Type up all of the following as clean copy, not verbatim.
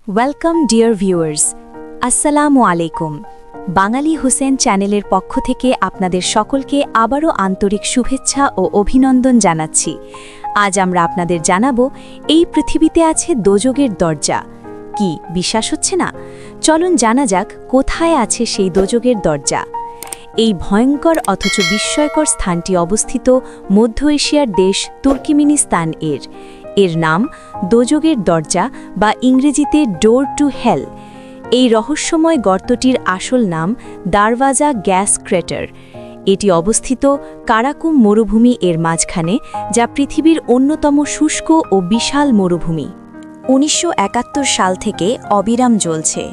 Welcome dear viewers, আসসালামু আলাইকুম। বাঙালি হোসেন চ্যানেলের পক্ষ থেকে আপনাদের সকলকে আবারও আন্তরিক শুভেচ্ছা ও অভিনন্দন জানাচ্ছি। আজ আমরা আপনাদের জানাবো এই পৃথিবীতে আছে দোজখের দরজা। কি বিশ্বাস হচ্ছে না? চলুন জানা যাক কোথায় আছে সেই দোজখের দরজা। এই ভয়ঙ্কর অথচ বিস্ময়কর স্থানটি অবস্থিত মধ্য এশিয়ার দেশ তুর্কমেনিস্তান। এর নাম দোজখের দরজা বা ইংরেজিতে ডোর টু হেল। এই রহস্যময় গর্তটির আসল নাম দারওয়াজা গ্যাস ক্রেটার। এটি অবস্থিত কারাকুম মরুভূমি এর মাঝখানে, যা পৃথিবীর অন্যতম শুষ্ক ও বিশাল মরুভূমি। ১৯৭১ সাল থেকে অবিরাম জ্বলছে।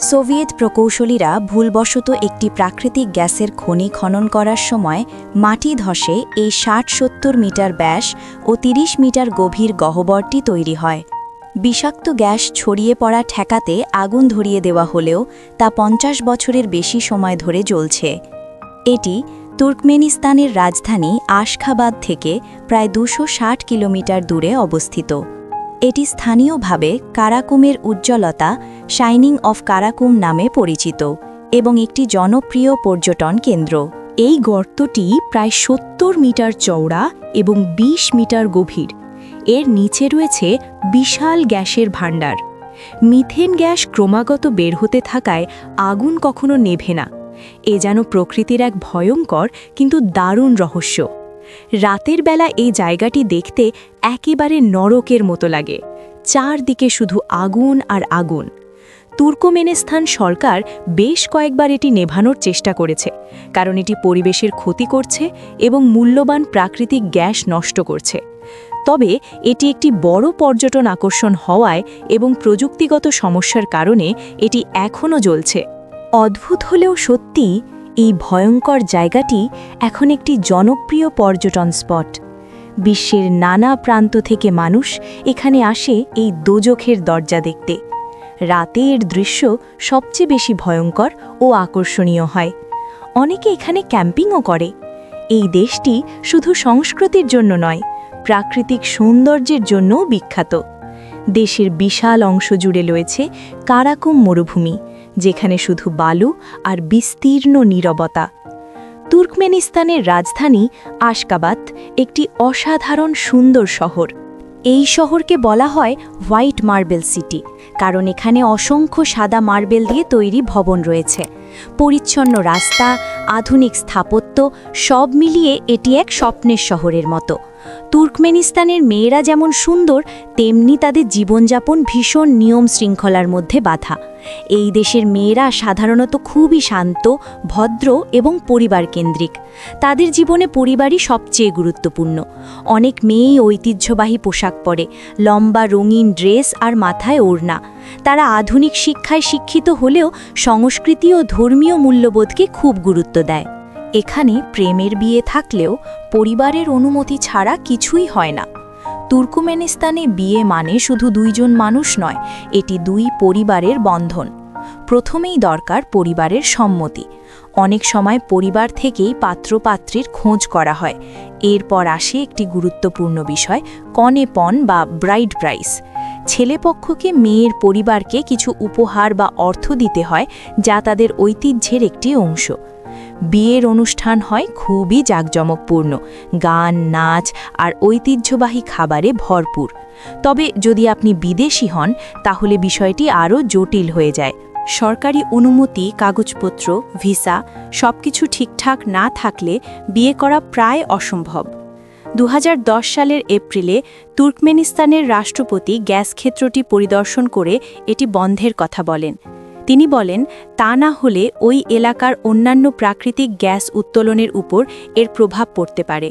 সোভিয়েত প্রকৌশলীরা ভুলবশত একটি প্রাকৃতিক গ্যাসের খনি খনন করার সময় মাটি ধসে এই ৬০-৭০ মিটার ব্যাস ও ৩০ মিটার গভীর গহ্বরটি তৈরি হয়। বিষাক্ত গ্যাস ছড়িয়ে পড়া ঠেকাতে আগুন ধরিয়ে দেওয়া হলেও তা ৫০ বছরের বেশি সময় ধরে জ্বলছে। এটি তুর্কমেনিস্তানের রাজধানী আশখাবাদ থেকে প্রায় ২৬০ কিলোমিটার দূরে অবস্থিত। এটি স্থানীয়ভাবে কারাকুমের উজ্জ্বলতা, শাইনিং অফ কারাকুম নামে পরিচিত এবং একটি জনপ্রিয় পর্যটন কেন্দ্র। এই গর্তটি প্রায় ৭০ মিটার চওড়া এবং ২০ মিটার গভীর। এর নিচে রয়েছে বিশাল গ্যাসের ভাণ্ডার। মিথেন গ্যাস ক্রমাগত বের হতে থাকায় আগুন কখনো নেভে না। এ যেন প্রকৃতির এক ভয়ঙ্কর কিন্তু দারুণ রহস্য। রাতের বেলা এই জায়গাটি দেখতে একেবারে নরকের মতো লাগে। চারদিকে শুধু আগুন আর আগুন। তুর্কমেনিস্তান সরকার বেশ কয়েকবার এটি নেভানোর চেষ্টা করেছে, কারণ এটি পরিবেশের ক্ষতি করছে এবং মূল্যবান প্রাকৃতিক গ্যাস নষ্ট করছে। তবে এটি একটি বড় পর্যটন আকর্ষণ হওয়ায় এবং প্রযুক্তিগত সমস্যার কারণে এটি এখনও জ্বলছে। অদ্ভুত হলেও সত্যি, এই ভয়ঙ্কর জায়গাটি এখন একটি জনপ্রিয় পর্যটন স্পট। বিশ্বের নানা প্রান্ত থেকে মানুষ এখানে আসে এই দোজখের দরজা দেখতে। রাতে এর দৃশ্য সবচেয়ে বেশি ভয়ঙ্কর ও আকর্ষণীয় হয়। অনেকে এখানে ক্যাম্পিংও করে। এই দেশটি শুধু সংস্কৃতির জন্য নয়, প্রাকৃতিক সৌন্দর্যের জন্যও বিখ্যাত। দেশের বিশাল অংশ জুড়ে রয়েছে কারাকুম মরুভূমি, যেখানে শুধু বালু আর বিস্তীর্ণ নীরবতা। তুর্কমেনিস্তানের রাজধানী আশখাবাদ একটি অসাধারণ সুন্দর শহর। এই শহরকে বলা হয় হোয়াইট মার্বেল সিটি, কারণ এখানে অসংখ্য সাদা মার্বেল দিয়ে তৈরি ভবন রয়েছে। পরিচ্ছন্ন রাস্তা, আধুনিক স্থাপত্য, সব মিলিয়ে এটি এক স্বপ্নের শহরের মতো। তুর্কমেনিস্তানের মেয়েরা যেমন সুন্দর, তেমনি তাদের জীবনযাপন ভীষণ নিয়ম শৃঙ্খলার মধ্যে বাঁধা। এই দেশের মেয়েরা সাধারণত খুবই শান্ত, ভদ্র এবং পরিবারকেন্দ্রিক। তাদের জীবনে পরিবারই সবচেয়ে গুরুত্বপূর্ণ। অনেক মেয়েই ঐতিহ্যবাহী পোশাক পরে, লম্বা রঙিন ড্রেস আর মাথায় ওড়না। তারা আধুনিক শিক্ষায় শিক্ষিত হলেও সংস্কৃতি ও ধর্মীয় মূল্যবোধকে খুব গুরুত্ব দেয়। এখানে প্রেমের বিয়ে থাকলেও পরিবারের অনুমতি ছাড়া কিছুই হয় না। তুর্কমেনিস্তানে বিয়ে মানে শুধু দুইজন মানুষ নয়, এটি দুই পরিবারের বন্ধন। প্রথমেই দরকার পরিবারের সম্মতি। অনেক সময় পরিবার থেকেই পাত্রপাত্রীর খোঁজ করা হয়। এরপর আসে একটি গুরুত্বপূর্ণ বিষয়, কনেপণ বা ব্রাইড প্রাইস। ছেলেপক্ষকে মেয়ের পরিবারকে কিছু উপহার বা অর্থ দিতে হয়, যা তাদের ঐতিহ্যের একটি অংশ। বিয়ের অনুষ্ঠান হয় খুবই জাঁকজমকপূর্ণ, গান, নাচ আর ঐতিহ্যবাহী খাবারে ভরপুর। তবে যদি আপনি বিদেশি হন, তাহলে বিষয়টি আরও জটিল হয়ে যায়। সরকারি অনুমতি, কাগজপত্র, ভিসা সবকিছু ঠিকঠাক না থাকলে বিয়ে করা প্রায় অসম্ভব। ২০১০ সালের এপ্রিলে তুর্কমেনিস্তানের রাষ্ট্রপতি গ্যাস ক্ষেত্রটি পরিদর্শন করে এটি বন্ধের কথা বলেন। তিনি বলেন, তা না হলে ওই এলাকার অন্যান্য প্রাকৃতিক গ্যাস উত্তোলনের উপর এর প্রভাব পড়তে পারে।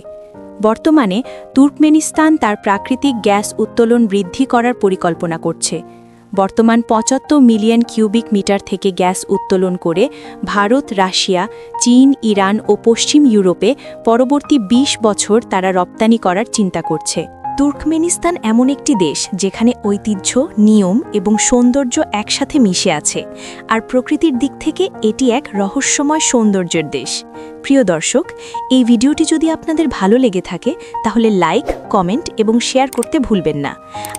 বর্তমানে তুর্কমেনিস্তান তার প্রাকৃতিক গ্যাস উত্তোলন বৃদ্ধি করার পরিকল্পনা করছে। বর্তমান ৭৫ মিলিয়ন কিউবিক মিটার থেকে গ্যাস উত্তোলন করে ভারত, রাশিয়া, চীন, ইরান ও পশ্চিম ইউরোপে পরবর্তী ২০ বছর তারা রপ্তানি করার চিন্তা করছে। তুর্কমেনিস্তান এমন একটি দেশ যেখানে ঐতিহ্য, নিয়ম এবং সৌন্দর্য একসাথে মিশে আছে, আর প্রকৃতির দিক থেকে এটি এক রহস্যময় সৌন্দর্যের দেশ। প্রিয় দর্শক, এই ভিডিওটি যদি আপনাদের ভালো লেগে থাকে তাহলে লাইক, কমেন্ট এবং শেয়ার করতে ভুলবেন না।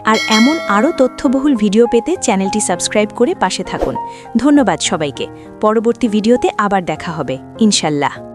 আর এমন আরও তথ্যবহুল ভিডিও পেতে চ্যানেলটি সাবস্ক্রাইব করে পাশে থাকুন। ধন্যবাদ সবাইকে। পরবর্তী ভিডিওতে আবার দেখা হবে ইনশাল্লাহ।